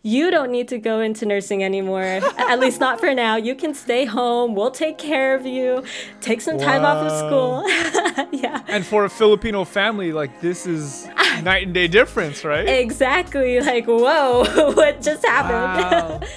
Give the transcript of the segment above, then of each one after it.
you don't need to go into nursing anymore, at least not for now. You can stay home. We'll take care of you. Take some time off of school. Yeah. And for a Filipino family, like, this is night and day difference, right? Exactly. Like, whoa, what just happened? Wow.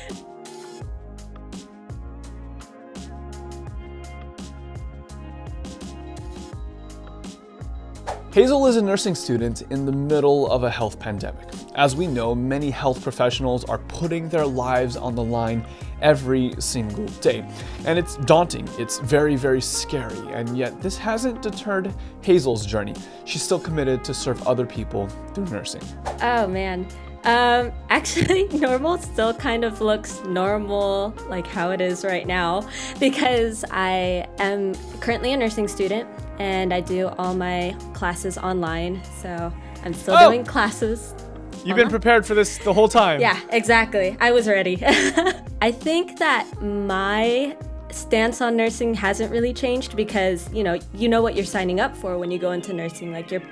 Hazel is a nursing student in the middle of a health pandemic. As we know, many health professionals are putting their lives on the line every single day. And it's daunting, it's very, very scary, and yet this hasn't deterred Hazel's journey. She's still committed to serve other people through nursing. Oh man. Actually, normal still kind of looks normal, like how it is right now, because I am currently a nursing student and I do all my classes online. So I'm still doing classes. You've been prepared for this the whole time. Yeah, exactly. I was ready. I think that my stance on nursing hasn't really changed because, you know what you're signing up for when you go into nursing. Like, you're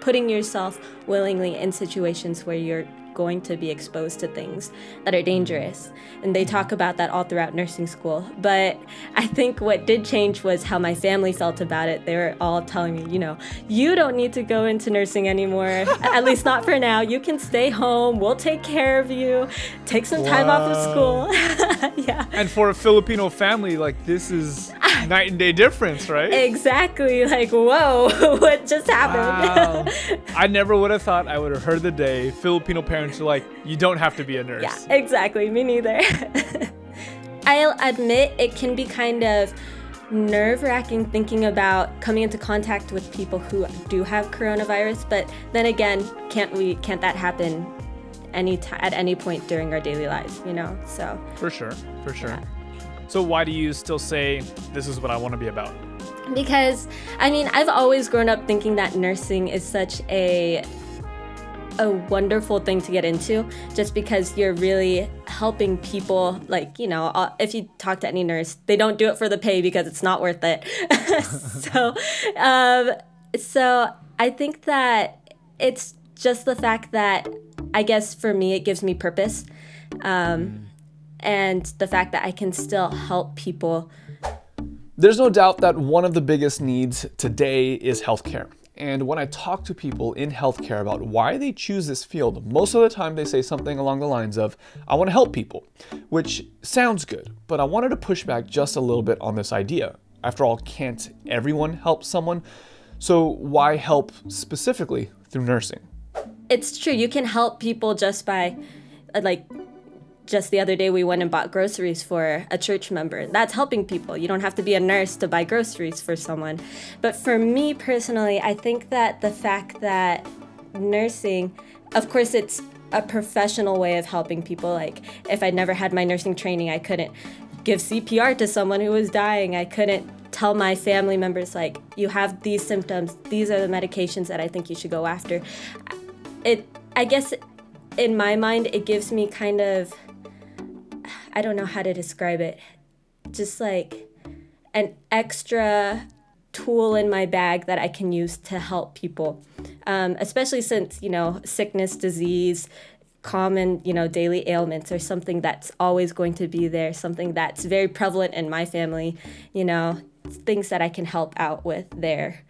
putting yourself willingly in situations where you're going to be exposed to things that are dangerous. And they talk about that all throughout nursing school. But I think what did change was how my family felt about it. They were all telling me, you don't need to go into nursing anymore, at least not for now. You can stay home. We'll take care of you. Take some time off of school. Yeah. And for a Filipino family, like, this is night and day difference, right? Exactly. Like, whoa, what just happened? Wow. I never would have thought I would have heard the day Filipino parents are like, you don't have to be a nurse. Yeah, exactly. Me neither. I'll admit it can be kind of nerve-wracking thinking about coming into contact with people who do have coronavirus, but then again, can't that happen at any point during our daily lives, So For sure. Yeah. So why do you still say this is what I want to be about? Because, I've always grown up thinking that nursing is such a wonderful thing to get into, just because you're really helping people. Like, if you talk to any nurse, they don't do it for the pay because it's not worth it. So I think that it's just the fact that, I guess for me, it gives me purpose. And the fact that I can still help people. There's no doubt that one of the biggest needs today is healthcare. And when I talk to people in healthcare about why they choose this field, most of the time they say something along the lines of, I want to help people, which sounds good, but I wanted to push back just a little bit on this idea. After all, can't everyone help someone? So why help specifically through nursing? It's true. You can help people just by, just the other day we went and bought groceries for a church member. That's helping people. You don't have to be a nurse to buy groceries for someone. But for me personally, I think that the fact that nursing, of course, it's a professional way of helping people. Like, if I'd never had my nursing training, I couldn't give CPR to someone who was dying. I couldn't tell my family members, like, you have these symptoms, these are the medications that I think you should go after. I guess in my mind, it gives me kind of, I don't know how to describe it, just like an extra tool in my bag that I can use to help people, especially since, sickness, disease, common, daily ailments are something that's always going to be there, something that's very prevalent in my family, things that I can help out with there.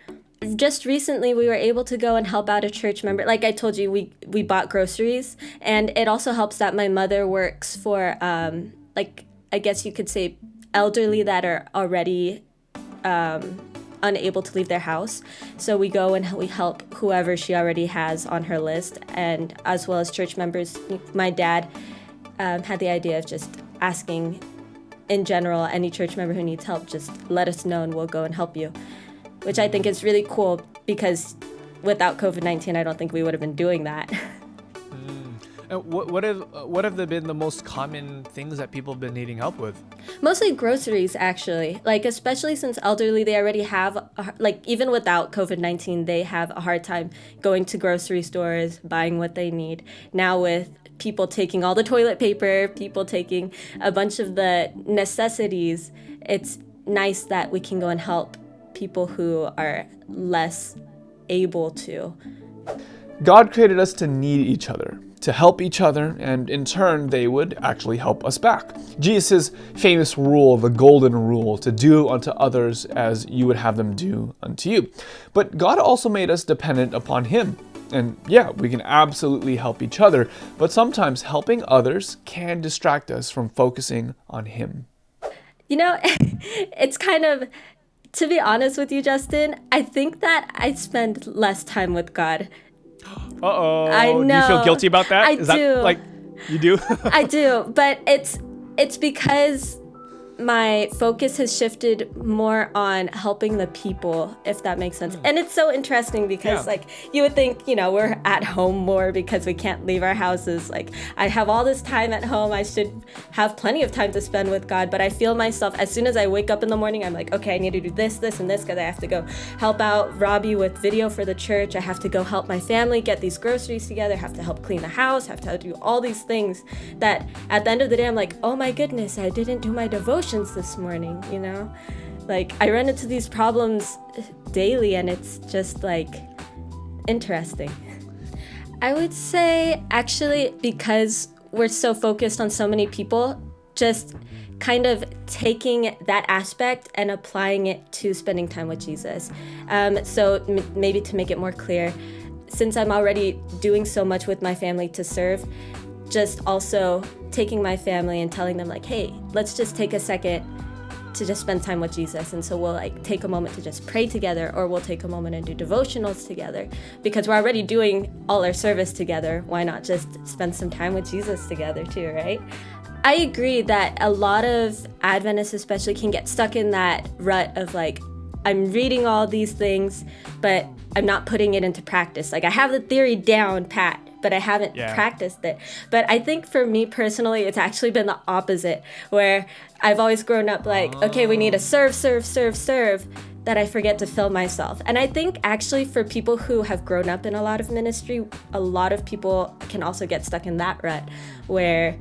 Just recently, we were able to go and help out a church member. Like I told you, we bought groceries, and it also helps that my mother works for, I guess you could say, elderly that are already unable to leave their house. So we go and we help whoever she already has on her list, and as well as church members. My dad had the idea of just asking, in general, any church member who needs help, just let us know and we'll go and help you. Which I think is really cool, because without COVID-19, I don't think we would have been doing that. What have been the most common things that people have been needing help with? Mostly groceries, actually. Like, especially since elderly, they already have, even without COVID-19, they have a hard time going to grocery stores, buying what they need. Now with people taking all the toilet paper, people taking a bunch of the necessities, it's nice that we can go and help people who are less able to. God created us to need each other. to help each other, and in turn, they would actually help us back. Jesus' famous rule, the golden rule, to do unto others as you would have them do unto you. But God also made us dependent upon Him. And yeah, we can absolutely help each other, but sometimes helping others can distract us from focusing on Him. It's kind of, to be honest with you, Justin, I think that I spend less time with God. Uh-oh. I know. Do you feel guilty about that? I Is do. that like, you do? I do, but it's because my focus has shifted more on helping the people, if that makes sense. And it's so interesting because you would think, we're at home more because we can't leave our houses. Like, I have all this time at home. I should have plenty of time to spend with God. But I feel myself, as soon as I wake up in the morning, I'm like, okay, I need to do this, this, and this because I have to go help out Robbie with video for the church. I have to go help my family get these groceries together. I have to help clean the house. I have to do all these things that at the end of the day, I'm like, oh my goodness, I didn't do my devotions this morning, Like, I run into these problems daily, and it's just interesting. I would say, actually, because we're so focused on so many people, just kind of taking that aspect and applying it to spending time with Jesus. So maybe to make it more clear, since I'm already doing so much with my family to serve, just also taking my family and telling them hey, let's just take a second to just spend time with Jesus. And so we'll take a moment to just pray together, or we'll take a moment and do devotionals together, because we're already doing all our service together. Why not just spend some time with Jesus together too, right? I agree that a lot of Adventists especially can get stuck in that rut of I'm reading all these things, but I'm not putting it into practice. I have the theory down pat, but I haven't practiced it. But I think for me personally, it's actually been the opposite, where I've always grown up okay, we need to serve, that I forget to fill myself. And I think actually for people who have grown up in a lot of ministry, a lot of people can also get stuck in that rut, where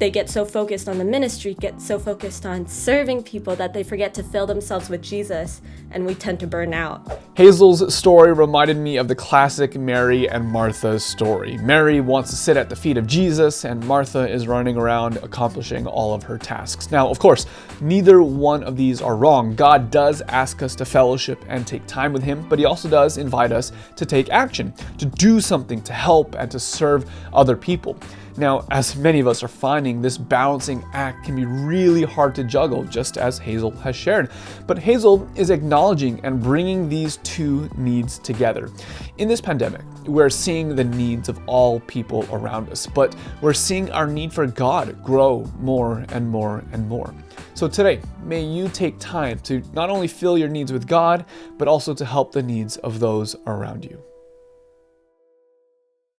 they get so focused on the ministry, get so focused on serving people that they forget to fill themselves with Jesus, and we tend to burn out. Hazel's story reminded me of the classic Mary and Martha story. Mary wants to sit at the feet of Jesus, and Martha is running around accomplishing all of her tasks. Now, of course, neither one of these are wrong. God does ask us to fellowship and take time with Him, but He also does invite us to take action, to do something, to help and to serve other people. Now, as many of us are finding, this balancing act can be really hard to juggle, just as Hazel has shared. But Hazel is acknowledging and bringing these two needs together. In this pandemic, we're seeing the needs of all people around us, but we're seeing our need for God grow more and more and more. So today, may you take time to not only fill your needs with God, but also to help the needs of those around you.